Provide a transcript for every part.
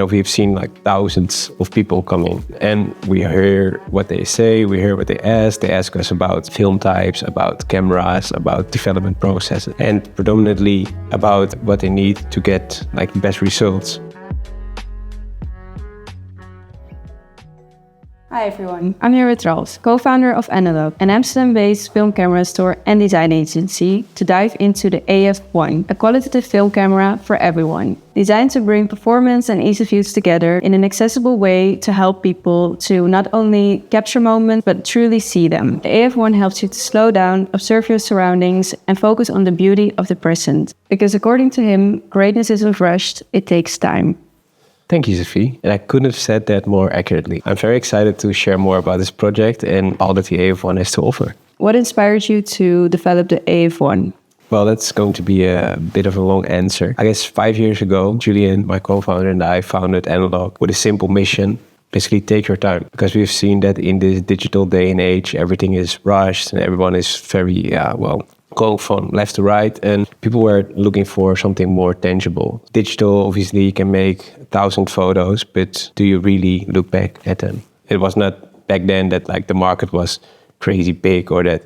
we've seen like thousands of people come in and we hear what they say, we hear what they ask. They ask us about film types, about cameras, about development processes, and predominantly about what they need to get like the best results. Hi everyone, I'm here with Ralph, co-founder of Analogue, an Amsterdam-based film camera store and design agency, to dive into the AF-1, a qualitative film camera for everyone, designed to bring performance and ease of use together in an accessible way to help people to not only capture moments but truly see them. The AF-1 helps you to slow down, observe your surroundings, and focus on the beauty of the present. Because according to him, greatness isn't rushed, it takes time. Thank you, Sophie. And I couldn't have said that more accurately. I'm very excited to share more about this project and all that the AF-1 has to offer. What inspired you to develop the AF-1? Well, that's going to be a bit of a long answer. I guess 5 years ago, Julian, my co-founder, and I founded Analogue with a simple mission. Basically, take your time. Because we've seen that in this digital day and age, everything is rushed and everyone is very, going from left to right, and people were looking for something more tangible. Digital, obviously, you can make 1,000 photos, but do you really look back at them? It was not back then that like the market was crazy big or that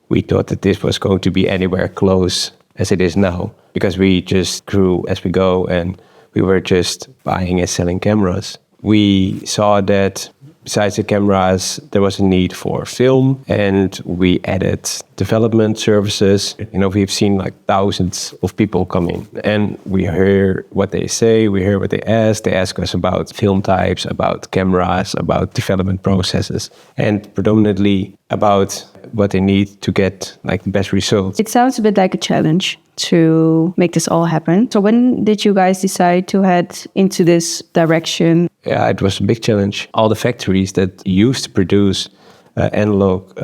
we thought that this was going to be anywhere close as it is now, because we just grew as we go and we were just buying and selling cameras. We saw that besides the cameras, there was a need for film, and we added development services. We've seen like thousands of people come in and we hear what they say, we hear what they ask. They ask us about film types, about cameras, about development processes, and predominantly about what they need to get like the best results. It sounds a bit like a challenge to make this all happen. So when did you guys decide to head into this direction? Yeah, it was a big challenge. All the factories that used to produce analog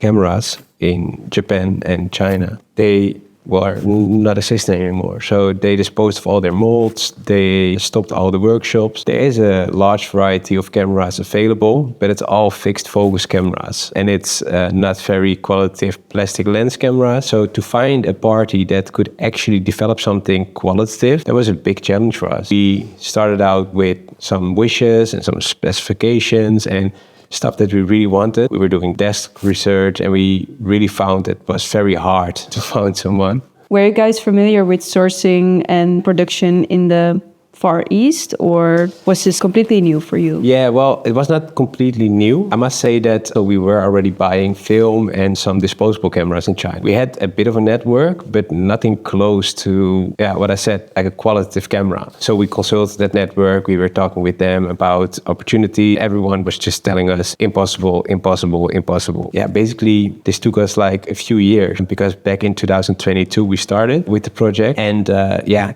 cameras in Japan and China, they were not existing anymore. So they disposed of all their molds, they stopped all the workshops. There is a large variety of cameras available, but it's all fixed focus cameras. And it's not very qualitative plastic lens cameras. So to find a party that could actually develop something qualitative, that was a big challenge for us. We started out with some wishes and some specifications and stuff that we really wanted. We were doing desk research and we really found it was very hard to find someone. Were you guys familiar with sourcing and production in the Far East, or was this completely new for you? Yeah, well, it was not completely new. I must say that we were already buying film and some disposable cameras in China. We had a bit of a network, but nothing close to, what I said, like a qualitative camera. So we consulted that network. We were talking with them about opportunity. Everyone was just telling us impossible, impossible, impossible. Yeah, basically, this took us like a few years because back in 2022, we started with the project. And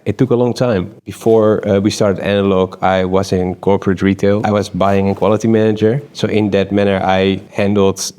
it took a long time. Before we started Analogue, I was in corporate retail. I was buying and quality manager. So in that manner, I handled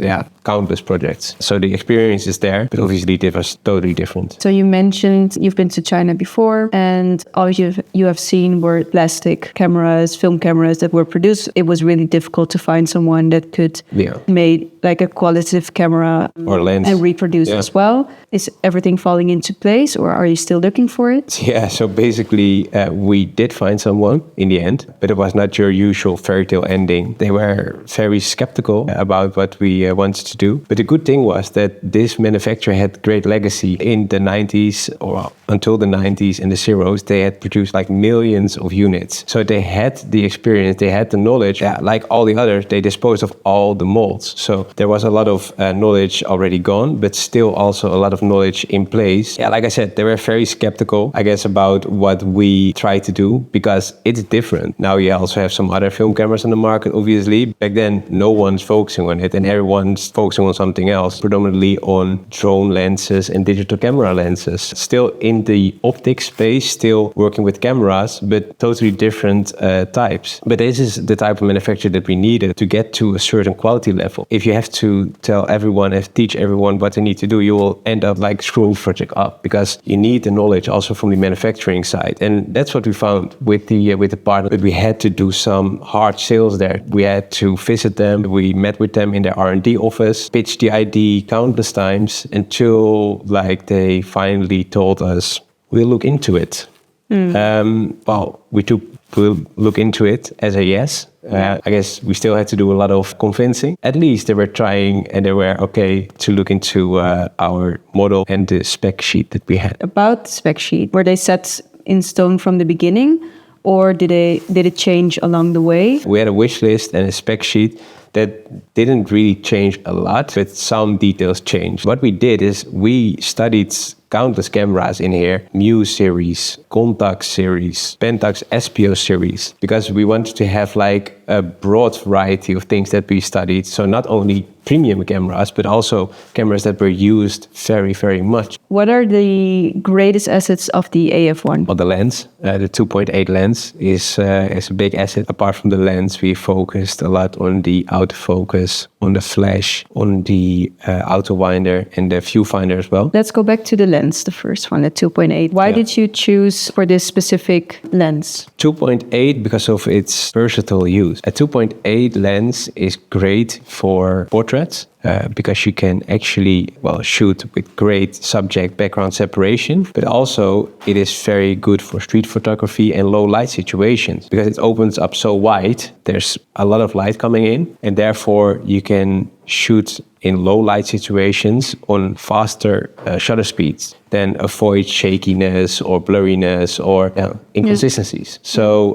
countless projects. So the experience is there, but obviously it was totally different. So you mentioned you've been to China before, and all you have seen were plastic cameras, film cameras that were produced. It was really difficult to find someone that could make like a qualitative camera or lens and reproduce as well. Is everything falling into place, or are you still looking for it? Yeah, so basically we did find someone in the end, but it was not your usual fairy tale ending. They were very skeptical about what we wanted to do. But the good thing was that this manufacturer had great legacy. In the 90s or until the 90s and the zeros, they had produced like millions of units. So they had the experience, they had the knowledge. Yeah, like all the others, they disposed of all the molds. So there was a lot of knowledge already gone, but still also a lot of knowledge in place. Yeah, like I said, they were very skeptical, I guess, about what we try to do because it's different. Now you also have some other film cameras on the market, obviously. Back then, no one's focusing on it and everyone's focusing on something else, predominantly on drone lenses and digital camera lenses. Still in the optics space, still working with cameras, but totally different types. But this is the type of manufacturer that we needed to get to a certain quality level. If you have to tell everyone and teach everyone what they need to do, you will end up like screwing project up because you need the knowledge also from the manufacturing side. And that's what we found with the partner. But we had to do some hard sales there. We had to visit them. We met with them in their R&D office, pitched the idea countless times until like they finally told us, we'll look into it. Well, we took we'll look into it as a yes. I guess we still had to do a lot of convincing. At least they were trying and they were okay to look into our model and the spec sheet that we had. About the spec sheet, were they set in stone from the beginning, or did it change along the way? We had a wish list and a spec sheet that didn't really change a lot, but some details changed. What we did is we studied countless cameras in here, Mu series, Contax series, Pentax SPO series, because we wanted to have like a broad variety of things that we studied. So not only premium cameras, but also cameras that were used very, very much. What are the greatest assets of the AF-1? Well, the lens, the 2.8 lens is a big asset. Apart from the lens, we focused a lot on the autofocus, on the flash, on the Autowinder and the Viewfinder as well. Let's go back to the lens, the first one, the 2.8. Why did you choose for this specific lens? 2.8 because of its versatile use. A 2.8 lens is great for portraits because you can actually, shoot with great subject background separation, but also it is very good for street photography and low light situations because it opens up so wide. There's a lot of light coming in, and therefore you can shoot in low light situations on faster shutter speeds, then avoid shakiness or blurriness or inconsistencies. So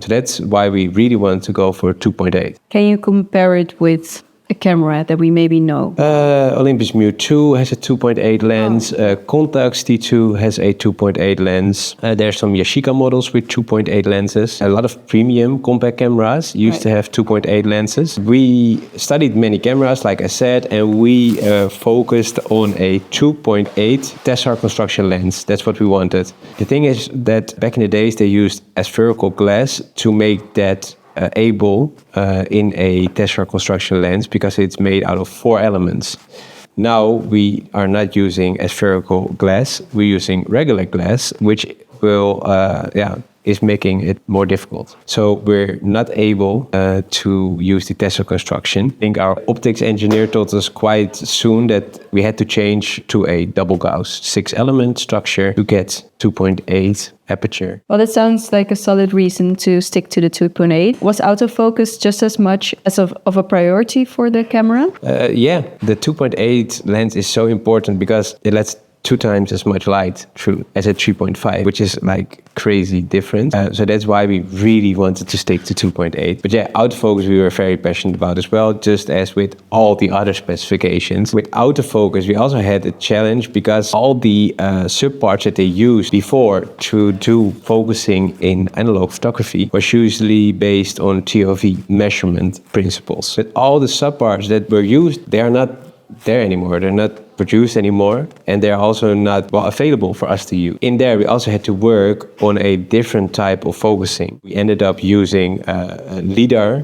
that's why we really want to go for 2.8. Can you compare it with a camera that we maybe know? Olympus Mu 2 has a 2.8 lens. Contax T2 has a 2.8 lens. There's some Yashica models with 2.8 lenses. A lot of premium compact cameras used to have 2.8 lenses. We studied many cameras, like I said, and we focused on a 2.8 tessar construction lens. That's what we wanted. The thing is that back in the days, they used aspherical glass to make that able in a tessar construction lens because it's made out of 4 elements. Now we are not using aspherical glass, we're using regular glass, which will is making it more difficult. So we're not able to use the tessar construction. I think our optics engineer told us quite soon that we had to change to a double Gauss 6-element structure to get 2.8 aperture. Well, that sounds like a solid reason to stick to the 2.8. Was autofocus just as much as of a priority for the camera? The 2.8 lens is so important because it lets 2 times as much light through as a 3.5, which is like crazy different. So that's why we really wanted to stick to 2.8. But autofocus we were very passionate about as well, just as with all the other specifications. With autofocus, we also had a challenge because all the subparts that they used before to do focusing in analog photography was usually based on TOV measurement principles. But all the subparts that were used, they are not there anymore. They're not produced anymore, and they're also not available for us to use. In there, we also had to work on a different type of focusing. We ended up using LiDAR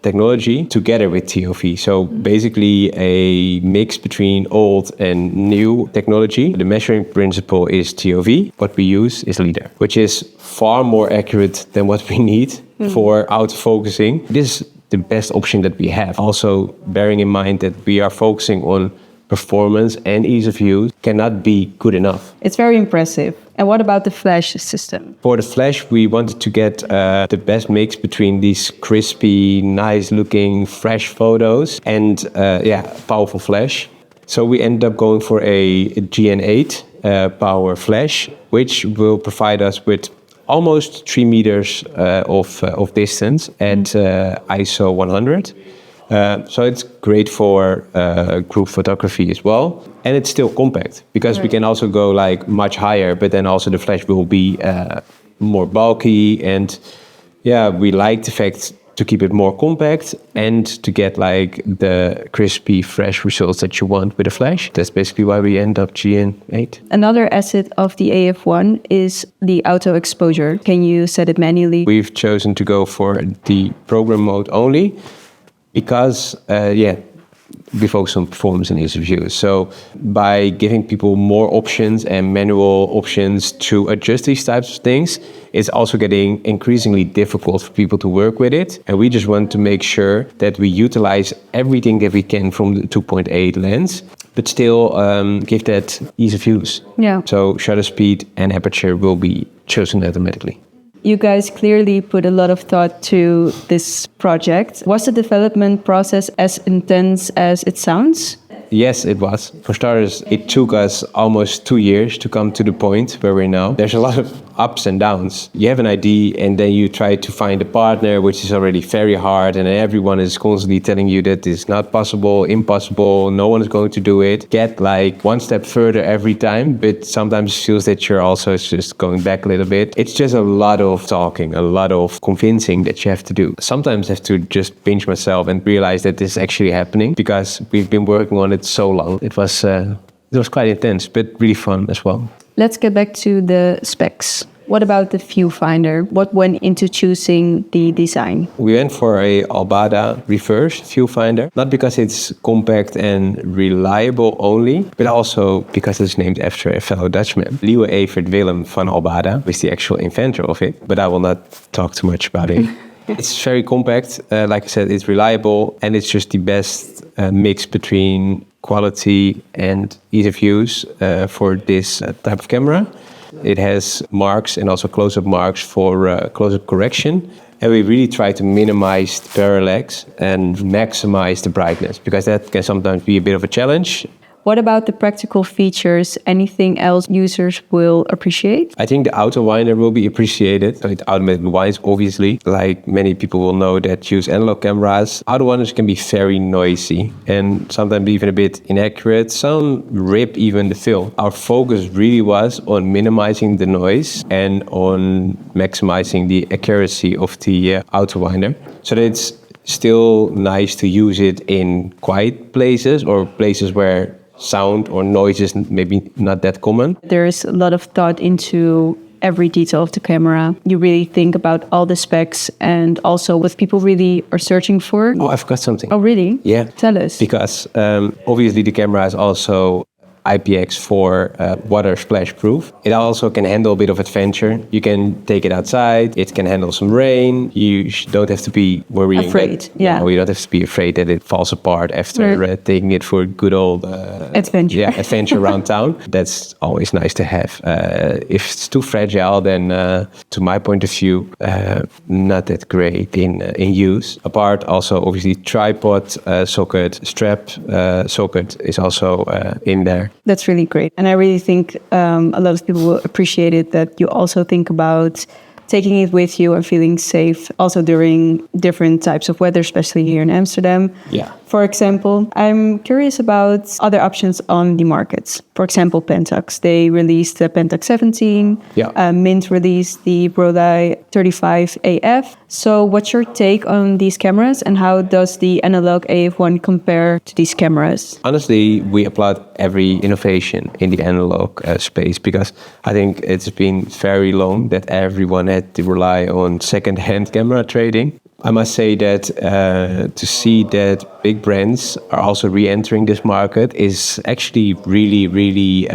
technology together with TOV. So basically a mix between old and new technology. The measuring principle is TOV. What we use is LiDAR, which is far more accurate than what we need for autofocusing. This is the best option that we have. Also bearing in mind that we are focusing on performance and ease of use cannot be good enough. It's very impressive. And what about the flash system? For the flash, we wanted to get the best mix between these crispy, nice-looking, fresh photos and powerful flash. So we ended up going for a GN8 power flash, which will provide us with almost 3 meters of distance at ISO 100. So it's great for group photography as well. And it's still compact because we can also go like much higher, but then also the flash will be more bulky. And we like the fact to keep it more compact and to get like the crispy, fresh results that you want with a flash. That's basically why we end up GN8. Another asset of the AF-1 is the auto exposure. Can you set it manually? We've chosen to go for the program mode only because, we focus on performance and ease of use. So by giving people more options and manual options to adjust these types of things, it's also getting increasingly difficult for people to work with it. And we just want to make sure that we utilize everything that we can from the 2.8 lens, but still give that ease of use. Yeah. So shutter speed and aperture will be chosen automatically. You guys clearly put a lot of thought to this project. Was the development process as intense as it sounds? Yes, it was. For starters, it took us almost 2 years to come to the point where we're now. There's a lot of ups and downs. You have an idea and then you try to find a partner, which is already very hard, and everyone is constantly telling you that it's not possible, impossible, no one is going to do it. Get like one step further every time, but sometimes it feels that you're also just going back a little bit. It's just a lot of talking, a lot of convincing that you have to do. Sometimes I have to just pinch myself and realize that this is actually happening because we've been working on it so long. It was quite intense, but really fun as well. Let's get back to the specs. What about the viewfinder? What went into choosing the design? We went for a Albada reverse viewfinder, not because it's compact and reliable only, but also because it's named after a fellow Dutchman, Liewe Evert Willem van Albada, who is the actual inventor of it, but I will not talk too much about it. It's very compact, like I said, it's reliable, and it's just the best mix between quality and ease of use for this type of camera. It has marks and also close-up marks for close-up correction. And we really try to minimize the parallax and maximize the brightness, because that can sometimes be a bit of a challenge. What about the practical features? Anything else users will appreciate? I think the Autowinder will be appreciated. So it automatically winds, obviously. Like many people will know that use analog cameras, Autowinders can be very noisy and sometimes even a bit inaccurate. Some rip even the film. Our focus really was on minimizing the noise and on maximizing the accuracy of the Autowinder. So that it's still nice to use it in quiet places or places where sound or noise is maybe not that common. There's a lot of thought into every detail of the camera. You really think about all the specs and also what people really are searching for. Oh, I've got something. Oh, really? Yeah. Tell us. Because obviously the camera is also IPX4 water splash proof. It also can handle a bit of adventure. You can take it outside. It can handle some rain. You don't have to be worrying. Afraid, yeah. You don't have to be afraid that it falls apart after taking it for a good old adventure. Yeah, adventure around town. That's always nice to have. If it's too fragile, then to my point of view, not that great in use. Apart, also obviously tripod socket, strap socket is also in there. That's really great. And I really think a lot of people will appreciate it, that you also think about taking it with you and feeling safe also during different types of weather, especially here in Amsterdam. Yeah. For example, I'm curious about other options on the markets. For example, Pentax. They released the Pentax 17. Yeah. Mint released the Rollei 35 AF. So what's your take on these cameras and how does the Analogue AF-1 compare to these cameras? Honestly, we applaud every innovation in the analog space, because I think it's been very long that everyone had to rely on second-hand camera trading. I must say that to see that big brands are also re-entering this market is actually really, really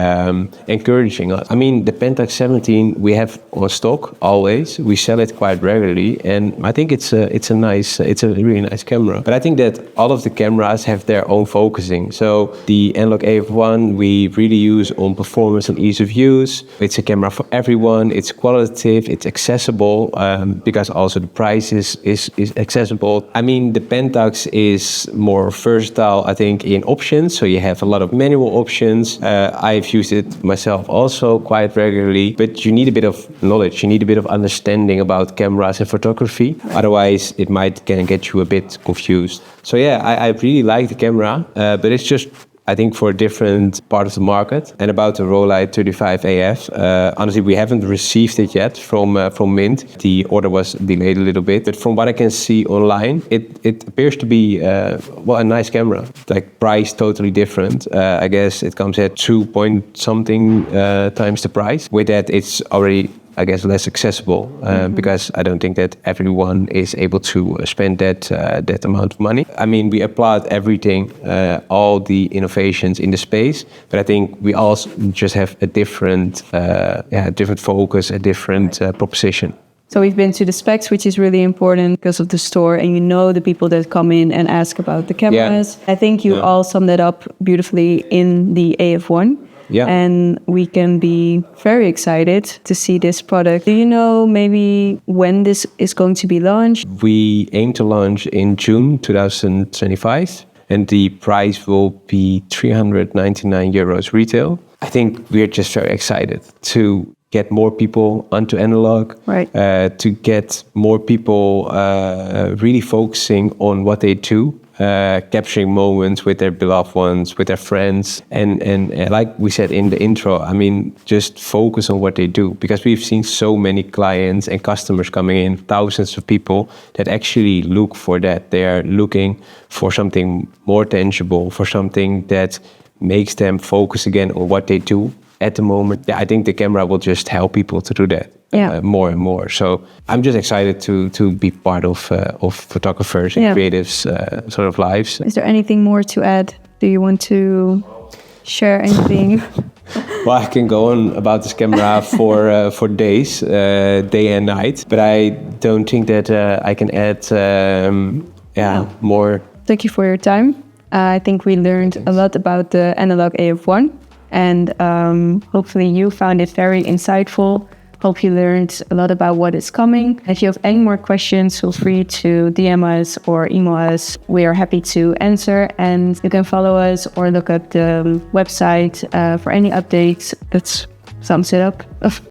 encouraging. I mean, the Pentax 17 we have on stock always. We sell it quite regularly, and I think it's a really nice camera. But I think that all of the cameras have their own focusing. So the Analogue AF-1 we really use on performance and ease of use. It's a camera for everyone. It's qualitative. It's accessible because also the price is accessible. I mean, the Pentax is more versatile, I think, in options. So you have a lot of manual options. I've used it myself also quite regularly, but you need a bit of knowledge. You need a bit of understanding about cameras and photography. Otherwise, it might can get you a bit confused. So yeah, I really like the camera, but it's just, I think, for a different part of the market. And about the Rollei 35 AF, honestly, we haven't received it yet from Mint. The order was delayed a little bit, but from what I can see online, it appears to be a nice camera. Like price totally different. I guess it comes at 2 point something times the price. With that, it's already, I guess, less accessible because I don't think that everyone is able to spend that amount of money. I mean, we applaud everything, all the innovations in the space, but I think we also just have a different focus, a different proposition. So we've been to the specs, which is really important because of the store, and you know the people that come in and ask about the cameras. Yeah. I think you all summed that up beautifully in the AF-1. Yeah. And we can be very excited to see this product. Do you know maybe when this is going to be launched? We aim to launch in June 2025, and the price will be 399 euros retail. I think we're just very excited to get more people onto analog, Right. To get more people really focusing on what they do, capturing moments with their beloved ones, with their friends. And like we said in the intro, I mean, just focus on what they do, because we've seen so many clients and customers coming in, thousands of people that actually look for that. They are looking for something more tangible, for something that makes them focus again on what they do at the moment. Yeah, I think the camera will just help people to do that. More and more. So I'm just excited to be part of photographers and creatives sort of lives. Is there anything more to add? Do you want to share anything? Well, I can go on about this camera for days, day and night, but I don't think that I can add more. Thank you for your time. I think we learned a lot about the Analogue AF-1, and hopefully you found it very insightful. Hope you learned a lot about what is coming. If you have any more questions, feel free to DM us or email us. We are happy to answer, and you can follow us or look at the website for any updates. That sums it up.